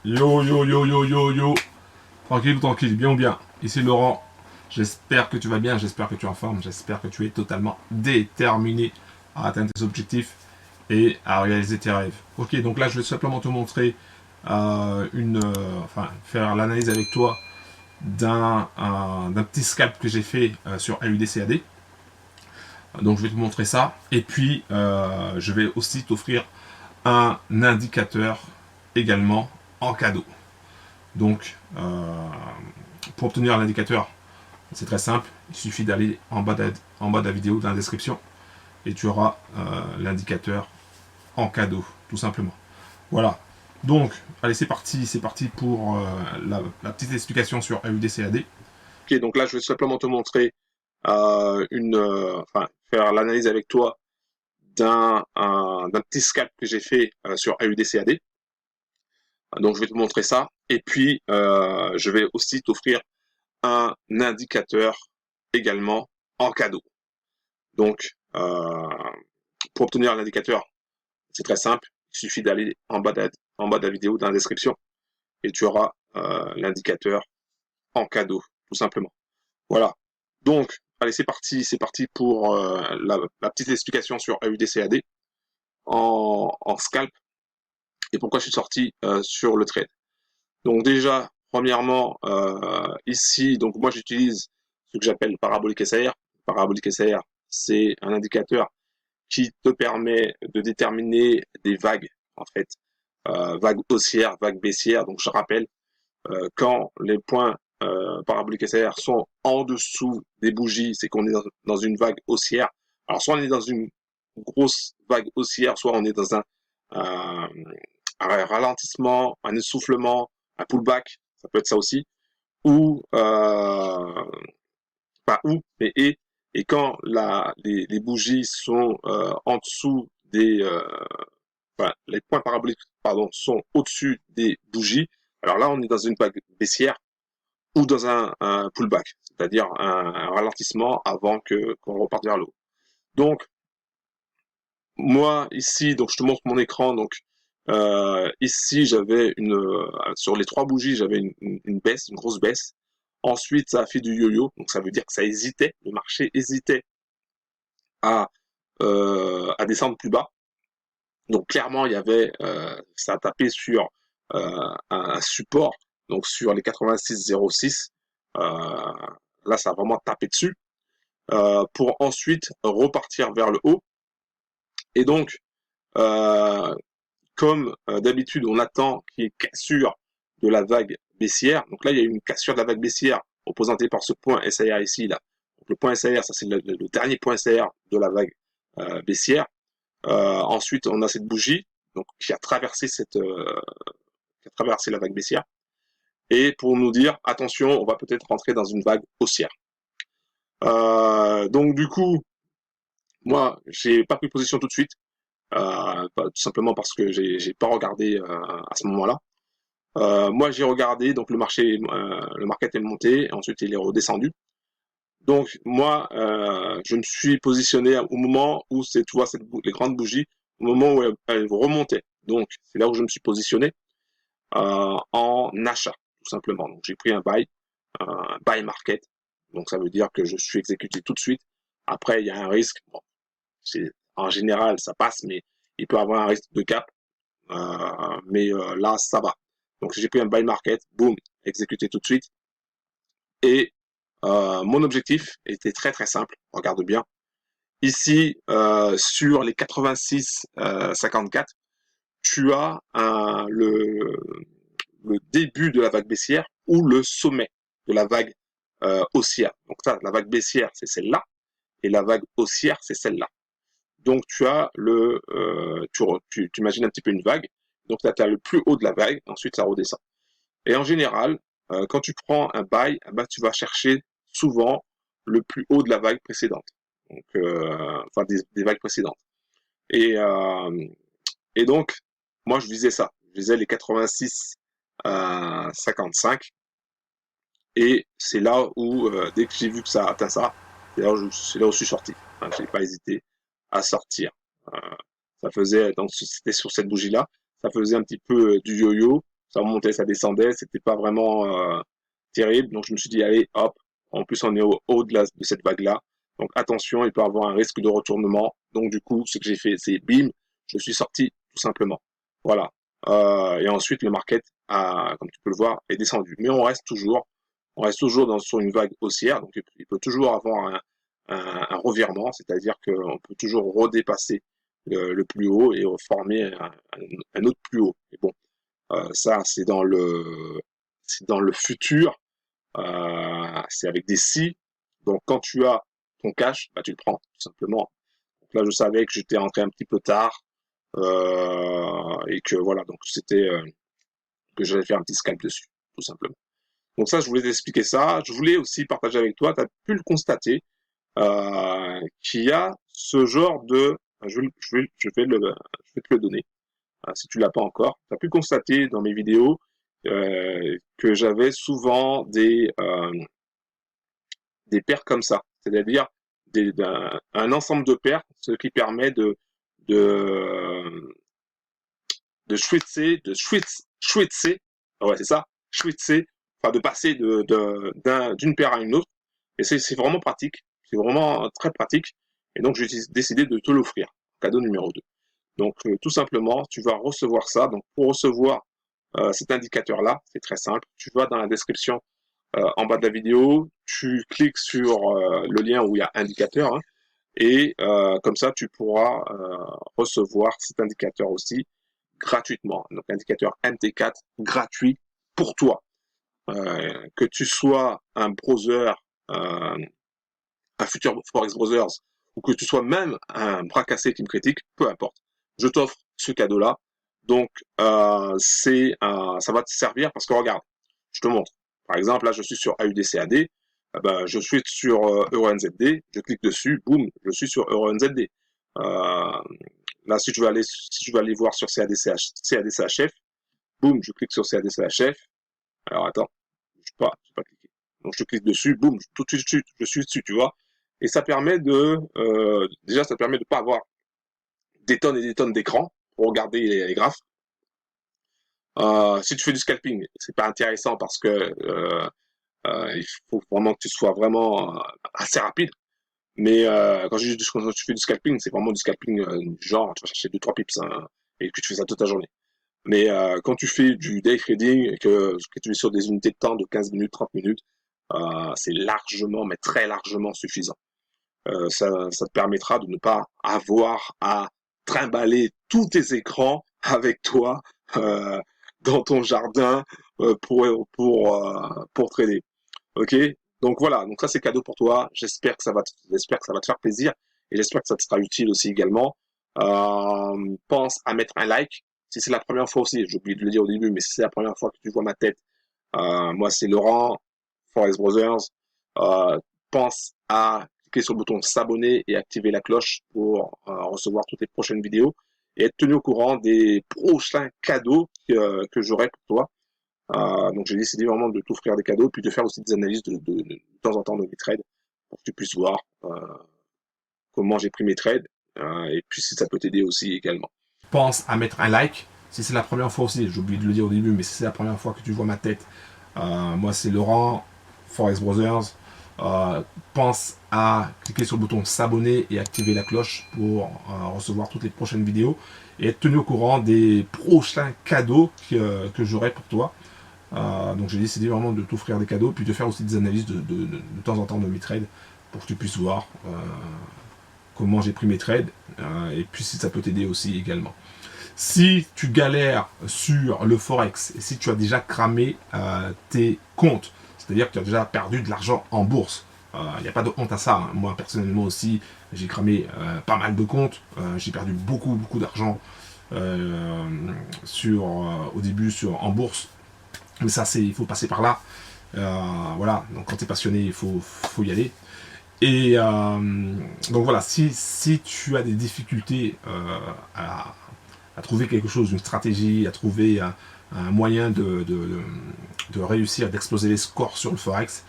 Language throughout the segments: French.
Yo yo yo yo yo yo. Tranquille ou tranquille, bien ou bien. Ici Laurent. J'espère que tu vas bien, j'espère que tu es en forme, j'espère que tu es totalement déterminé à atteindre tes objectifs et à réaliser tes rêves. Ok, donc là je vais simplement te montrer faire l'analyse avec toi d'un petit scalp que j'ai fait sur AUD-CAD. Donc je vais te montrer ça et puis je vais aussi t'offrir un indicateur également en cadeau. Donc, pour obtenir l'indicateur, c'est très simple. Il suffit d'aller en bas de la vidéo, dans la description, et tu auras l'indicateur en cadeau, tout simplement. Voilà. Donc, allez, c'est parti pour la petite explication sur AUD-CAD. Ok, donc là, je vais simplement te montrer faire l'analyse avec toi d'un petit scalp que j'ai fait sur AUD-CAD. Donc, je vais te montrer ça. Et puis, je vais aussi t'offrir un indicateur également en cadeau. Donc, pour obtenir l'indicateur, c'est très simple. Il suffit d'aller en bas de la vidéo, dans la description, et tu auras l'indicateur en cadeau, tout simplement. Voilà. Donc, allez, c'est parti pour la petite explication sur AUD-CAD en scalp et pourquoi je suis sorti sur le trade. Donc déjà, premièrement, ici, donc moi j'utilise ce que j'appelle parabolique SAR. Parabolique SAR, c'est un indicateur qui te permet de déterminer des vagues, en fait, vagues haussières, vagues baissières. Donc je rappelle, quand les points paraboliques SAR sont en dessous des bougies, c'est qu'on est dans une vague haussière. Alors soit on est dans une grosse vague haussière, soit on est dans un ralentissement, un essoufflement, un pullback, ça peut être ça aussi, ou pas ou, mais et quand les bougies sont en dessous les points paraboliques, pardon, sont au-dessus des bougies, alors là on est dans une vague baissière ou dans un pullback, c'est-à-dire un ralentissement avant qu'on reparte vers le haut. Donc moi ici, donc je te montre mon écran, donc ici j'avais sur les trois bougies j'avais une baisse, une grosse baisse. Ensuite ça a fait du yo-yo, donc ça veut dire que ça hésitait, le marché hésitait à descendre plus bas. Donc clairement il y avait ça a tapé sur un support, donc sur les 86,06. Là ça a vraiment tapé dessus pour ensuite repartir vers le haut. Et donc comme d'habitude, on attend qu'il y ait une cassure de la vague baissière. Donc là, il y a eu une cassure de la vague baissière représentée par ce point SAR ici. Là. Donc le point SAR, ça c'est le dernier point SAR de la vague baissière. Ensuite, on a cette bougie donc, qui a traversé la vague baissière. Et pour nous dire, attention, on va peut-être rentrer dans une vague haussière. Donc du coup, moi, j'ai pas pris position tout de suite. Tout simplement parce que j'ai pas regardé à ce moment-là. Moi j'ai regardé, donc le market est monté, ensuite il est redescendu. Donc moi je me suis positionné au moment où tu vois les grandes bougies, au moment où elles remontaient. Donc c'est là où je me suis positionné en achat tout simplement. Donc j'ai pris un buy market. Donc ça veut dire que je suis exécuté tout de suite. Après il y a un risque. Bon, en général ça passe, mais il peut avoir un risque de cap. Mais là, ça va. Donc j'ai pris un buy market, boum, exécuté tout de suite. Et mon objectif était très très simple. Regarde bien. Ici, sur les 86,54, tu as le début de la vague baissière ou le sommet de la vague haussière. Donc ça, la vague baissière, c'est celle-là. Et la vague haussière, c'est celle-là. Donc tu as tu imagines un petit peu une vague. Donc là, tu as le plus haut de la vague, ensuite ça redescend. Et en général, quand tu prends un buy, tu vas chercher souvent le plus haut de la vague précédente. Donc, enfin des vagues précédentes. Et, euh, et donc, moi je visais ça. Je visais les 86,55. Et c'est là où, dès que j'ai vu que ça atteint ça, c'est là où je suis sorti. Enfin, j'ai pas hésité à sortir. Ça faisait, donc c'était sur cette bougie-là, ça faisait un petit peu du yo-yo, ça montait, ça descendait, c'était pas vraiment terrible. Donc je me suis dit, allez, hop, en plus on est au haut de cette vague-là. Donc attention, il peut y avoir un risque de retournement. Donc du coup, ce que j'ai fait, c'est bim, je suis sorti tout simplement. Voilà. Et ensuite, le market, comme tu peux le voir, est descendu. Mais on reste toujours sur une vague haussière. Donc il peut toujours avoir un revirement, c'est-à-dire qu'on peut toujours redépasser le plus haut et former un autre plus haut. Mais bon, ça, c'est dans le futur. C'est avec des si. Donc, quand tu as ton cash, bah, tu le prends, tout simplement. Donc là, je savais que j'étais entré un petit peu tard et que voilà, donc c'était que j'allais faire un petit scalp dessus, tout simplement. Donc ça, je voulais t'expliquer ça. Je voulais aussi partager avec toi. Tu as pu le constater qu'il y a ce genre de. Je vais te le donner. Si tu l'as pas encore, tu as pu constater dans mes vidéos que j'avais souvent des paires comme ça, c'est-à-dire un ensemble de paires, ce qui permet de, de ouais c'est ça, switcher, enfin de passer d'une paire à une autre, et c'est vraiment pratique, c'est vraiment très pratique, et donc j'ai décidé de te l'offrir, cadeau numéro 2. Donc tout simplement, tu vas recevoir ça, donc pour recevoir cet indicateur-là, c'est très simple, tu vas dans la description en bas de la vidéo, tu cliques sur le lien où il y a indicateur, hein, et comme ça, tu pourras recevoir cet indicateur aussi gratuitement. Donc, indicateur MT4 gratuit pour toi. Que tu sois un browser, un futur Forex Brothers, ou que tu sois même un bras cassé qui me critique, peu importe. Je t'offre ce cadeau-là. Donc, ça va te servir parce que regarde, je te montre. Par exemple, là, je suis sur AUDCAD, ben, je suis sur EuroNZD, je clique dessus, boum, je suis sur EuroNZD. Là, si je veux aller voir sur CADCHF, boum, je clique sur CADCHF. Alors, attends, je ne vais pas cliquer. Donc, je clique dessus, boum, tout de suite, je suis dessus, tu vois. Et ça permet déjà, ça permet de pas avoir des tonnes et des tonnes d'écran pour regarder les graphes. Si tu fais du scalping, c'est pas intéressant parce que il faut vraiment que tu sois vraiment assez rapide. Mais quand tu fais du scalping, c'est vraiment du scalping genre tu vas chercher 2-3 pips hein, et que tu fais ça toute la journée. Mais quand tu fais du day trading et que tu es sur des unités de temps de 15 minutes, 30 minutes, c'est largement, mais très largement suffisant. Ça te permettra de ne pas avoir à trimballer tous tes écrans avec toi dans ton jardin pour trader. Ok? Donc voilà, donc ça c'est cadeau pour toi. J'espère que ça va te faire plaisir et j'espère que ça te sera utile aussi également. Pense à mettre un like. Si c'est la première fois aussi, j'ai oublié de le dire au début, mais si c'est la première fois que tu vois ma tête, moi c'est Laurent, Forex Brothers. Euh, pense à cliquer sur le bouton s'abonner et activer la cloche pour recevoir toutes les prochaines vidéos et être tenu au courant des prochains cadeaux que j'aurai pour toi. Donc j'ai décidé vraiment de t'offrir des cadeaux, puis de faire aussi des analyses de temps en temps de mes trades, pour que tu puisses voir comment j'ai pris mes trades, et puis si ça peut t'aider aussi également. Pense à mettre un like. Si c'est la première fois aussi, j'ai oublié de le dire au début, mais si c'est la première fois que tu vois ma tête, moi c'est Laurent, Forex Brothers. Pense à cliquer sur le bouton s'abonner et activer la cloche pour recevoir toutes les prochaines vidéos et être tenu au courant des prochains cadeaux que j'aurai pour toi. Donc j'ai décidé vraiment de t'offrir des cadeaux, puis de faire aussi des analyses de temps en temps de mes trades pour que tu puisses voir comment j'ai pris mes trades et puis si ça peut t'aider aussi également. Si tu galères sur le Forex et si tu as déjà cramé tes comptes, c'est-à-dire que tu as déjà perdu de l'argent en bourse, il n'y a pas de honte à ça. Hein. Moi personnellement aussi, j'ai cramé pas mal de comptes, j'ai perdu beaucoup d'argent au début en bourse. Mais ça, il faut passer par là. Voilà, donc quand tu es passionné, il faut y aller. Et donc voilà, si tu as des difficultés à trouver quelque chose, une stratégie, à trouver un moyen de réussir, d'exploser les scores sur le Forex,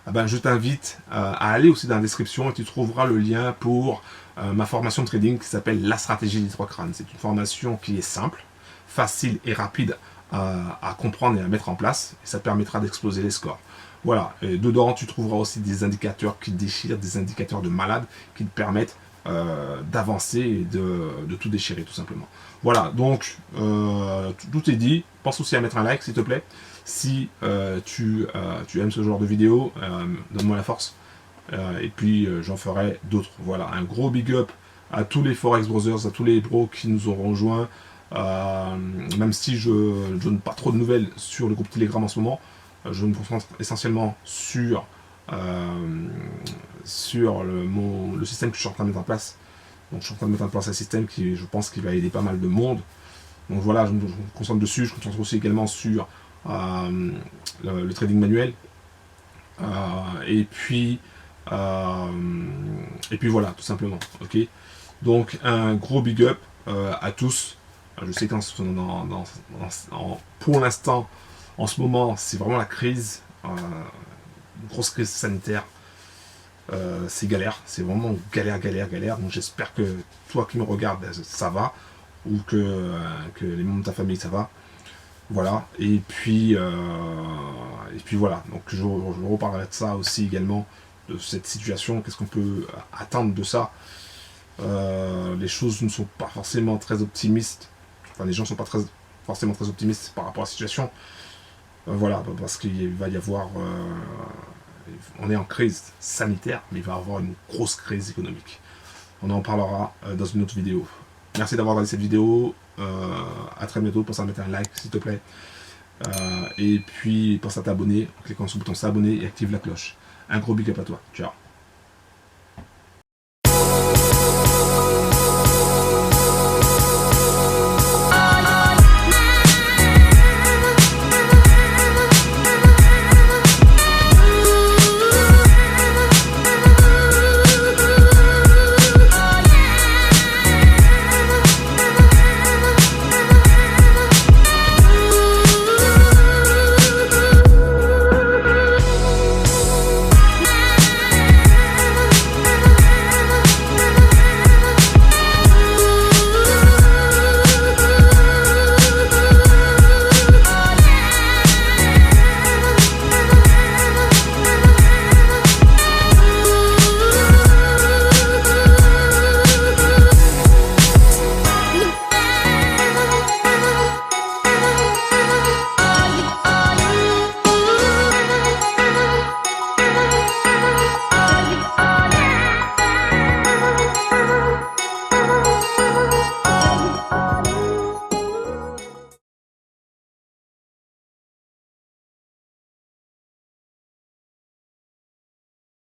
ben je t'invite à aller aussi dans la description et tu trouveras le lien pour ma formation de trading qui s'appelle La stratégie des 3 crânes. C'est une formation qui est simple, facile et rapide à comprendre et à mettre en place, et ça te permettra d'exploser les scores. Voilà, et dedans tu trouveras aussi des indicateurs qui déchirent, des indicateurs de malade qui te permettent d'avancer et de tout déchirer tout simplement. Voilà, donc tout est dit. Pense aussi à mettre un like s'il te plaît. Si tu aimes ce genre de vidéo, donne-moi la force. Et puis j'en ferai d'autres. Voilà, un gros big up à tous les Forex Brothers, à tous les bros qui nous ont rejoints. Même si je ne donne pas trop de nouvelles sur le groupe Telegram en ce moment, je me concentre essentiellement sur le système que je suis en train de mettre en place. Donc je suis en train de mettre en place un système qui, je pense, qui va aider pas mal de monde. Donc voilà, je me concentre dessus. Je me concentre aussi également sur le trading manuel. Et puis voilà, tout simplement. Ok. Donc un gros big up à tous. Je sais qu'en pour l'instant, en ce moment, c'est vraiment la crise, une grosse crise sanitaire. C'est galère, c'est vraiment galère. Donc j'espère que toi qui me regardes, ça va, ou que les membres de ta famille, ça va. Voilà, et puis voilà. Donc je reparlerai de ça aussi également, de cette situation. Qu'est-ce qu'on peut attendre de ça? Les choses ne sont pas forcément très optimistes. Enfin, les gens ne sont pas forcément très optimistes par rapport à la situation. Voilà, parce qu'il va y avoir... on est en crise sanitaire, mais il va y avoir une grosse crise économique. On en parlera dans une autre vidéo. Merci d'avoir regardé cette vidéo. À très bientôt. Pense à mettre un like, s'il te plaît. Et puis, pense à t'abonner en cliquant sur le bouton s'abonner et active la cloche. Un gros big up à toi. Ciao.